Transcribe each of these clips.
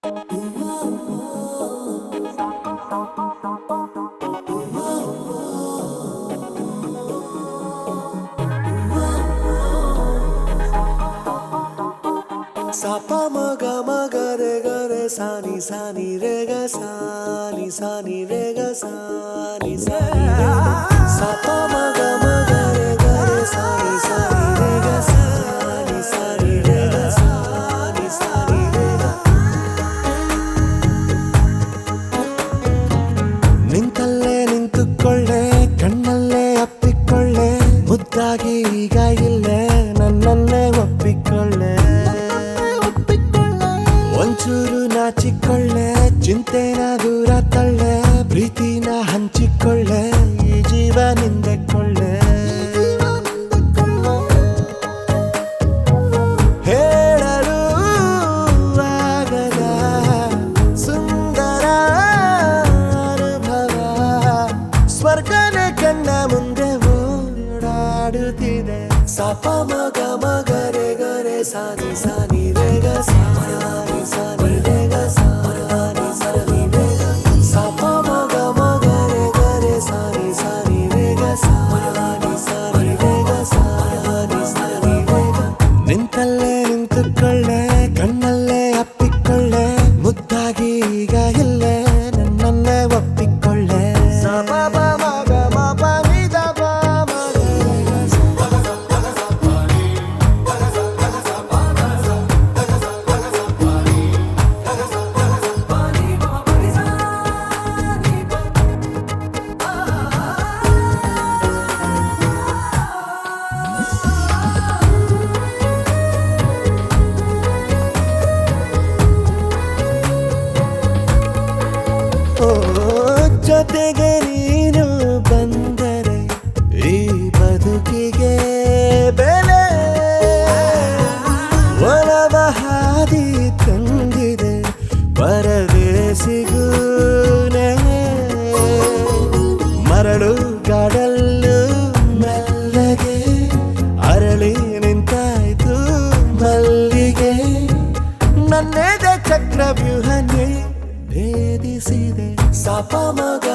Sa pa ma ga re sa ni re ga sa ni re ga sa ni re ga sa pa ma ga re sa ni re ga sa ni re ga sa ni re ga ನಿಂತಲ್ಲೇ ನಿಂತುಕೊಳ್ಳೆ ಕಣ್ಣಲ್ಲೇ ಅಪ್ಪಿಕೊಳ್ಳೆ ಮುದ್ದಾಗಿ ಈಗ ಇಲ್ಲೇ ನನ್ನನ್ನೇ ಒಪ್ಪಿಕೊಳ್ಳೆ ಒಂಚೂರು ನಾಚಿಕೊಳ್ಳೆ ಚಿಂತೆನ ದೂರ ತಳ್ಳೆ ಪ್ರೀತಿನ ಹಂಚಿಕೊಳ್ಳೆ ಈ ಜೀವ ನಿಂದೆಕೊಳ್ಳೆ ಹೇಳಲು ಆಗದ ಸುಂದರ ಅನುಭವ ಸ್ವರ್ಗನೇ ಕಣ್ಣ ಮುಂದೆ ಓಡಾಡುತ್ತಿದೆ ಸಪ ಮಗ ಗರೆ ಸಾನಿ ರೇ ಗ ಸಾನಿ ರೇ ಗ ಸಾನಿ ರೇ ಗ ಸಪ ಮಗ ಗರೆ ಸಾನಿ ರೇ ಗ ಸಾನಿ ರೇ ಗ ಸಾನಿ ರೇ ಗ ನಿಂತಲ್ಲೇ ನಿಂತುಕೊಳ್ಳೆ ಕಣ್ಣಲ್ಲೇ ಅಪ್ಪಿಕೊಳ್ಳೆ ಮುದ್ದಾಗಿ ಈಗ ಇಲ್ಲೇ ನನ್ನನ್ನೇ ಒಪ್ಪಿಕೊಳ್ಳೆ ಸಪ ಮಗ ನಿದ ಜೊತೆಗೆ ನೀನು ಬಂದರೆ ಈ ಬದುಕಿಗೆ ಬೆಲೆ ಒಲವ ಹಾದಿ ತಂದಿದೆ ಪರದೇಸಿಗೂ ನೆಲೆ ಮರಳು ಗಾಡಲ್ಲು ಮೆಲ್ಲಗೆ ಅರಳಿ ನಿಂತಾಯ್ತು ಮಲ್ಲಿಗೆ ನನ್ನೆದೆ ಚಕ್ರವ್ಯೂಹನೇ ಭೇದಿಸಿದೆ ಸಪ ಮಗ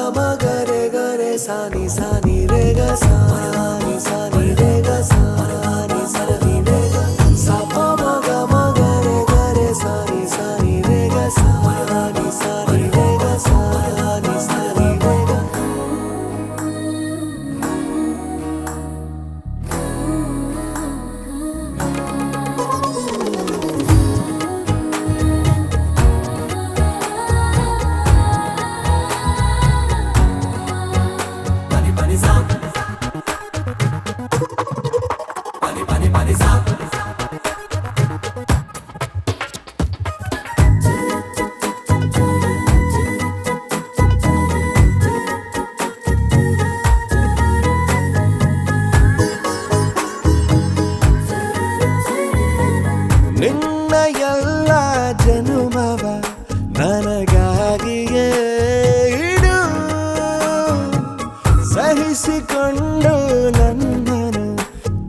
ಗರೆ ಸಾನಿ ರೇ ಗ ಸಾನಿ ರೇ ಗ ಸಾನಿ ರೇ ಗ ಸಪ ಮಗ ಗರೆ ಸಾನಿ ರೇ ಗ ಸಾನಿ ರೇ ಗ ಸಾನಿ ರೇ ಗ ನಿನ್ನ ಎಲ್ಲ ಜನುಮವ ನನಗಾಗಿಯೇ ಇಡು ಸಹಿಸಿಕೊಂಡು ನನ್ನನು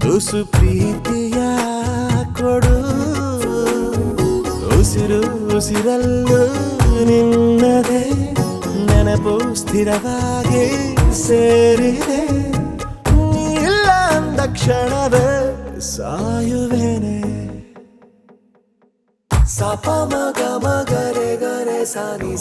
ತುಸು ಪ್ರೀತಿಯ ಕೊಡು ಉಸಿರಲ್ಲೂ ನಿನ್ನದೇ ನೆನಪು ಸ್ಥಿರವಾಗಿ ಸೇರಿದೆ ನೀ ಇಲ್ಲ ಅಂದ ಕ್ಷಣವೇ ಸಾಯುವೆನೆ ಸಪ ಮಗ ಗರೆ ಸಾನಿ